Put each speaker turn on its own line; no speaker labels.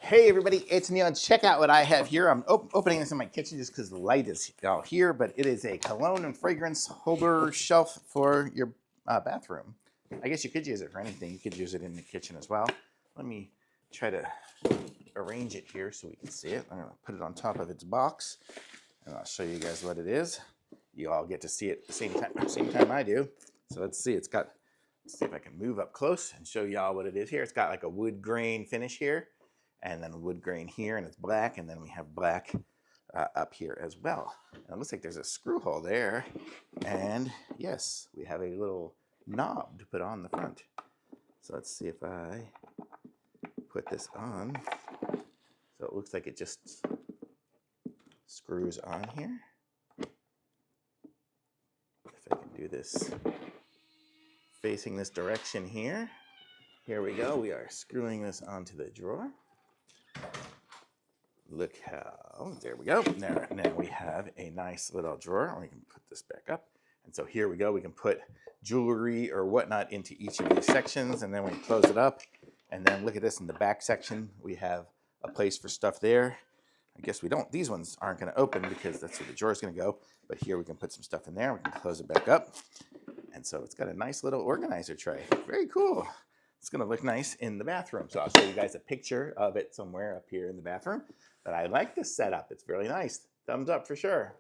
Hey everybody, it's Neil, and check out what I have here. I'm opening this in my kitchen just because the light is out here, but it is a cologne and fragrance holder shelf for your bathroom. I guess you could use it for anything. You could use it in the kitchen as well. Let me try to arrange it here so we can see it. I'm going to put it on top of its box, and I'll show you guys what it is. You all get to see it at the same time I do. So let's see. Let's see if I can move up close and show y'all what it is here. It's got like a wood grain finish here, and then wood grain here, and it's black, and then we have black up here as well. And it looks like there's a screw hole there, and yes, we have a little knob to put on the front. So let's see if I put this on. So it looks like it just screws on here. If I can do this facing this direction here. Here we go. We are screwing this onto the drawer. Look how, there we go. Now we have a nice little drawer. We can put this back up. And so here we go. We can put jewelry or whatnot into each of these sections, and then we close it up. And then look at this in the back section. We have a place for stuff there. I guess we don't, these ones aren't going to open because that's where the drawer is going to go. But here we can put some stuff in there. We can close it back up. And so it's got a nice little organizer tray. Very cool. It's going to look nice in the bathroom. So I'll show you guys a picture of it somewhere up here in the bathroom. But I like this setup. It's really nice. Thumbs up for sure.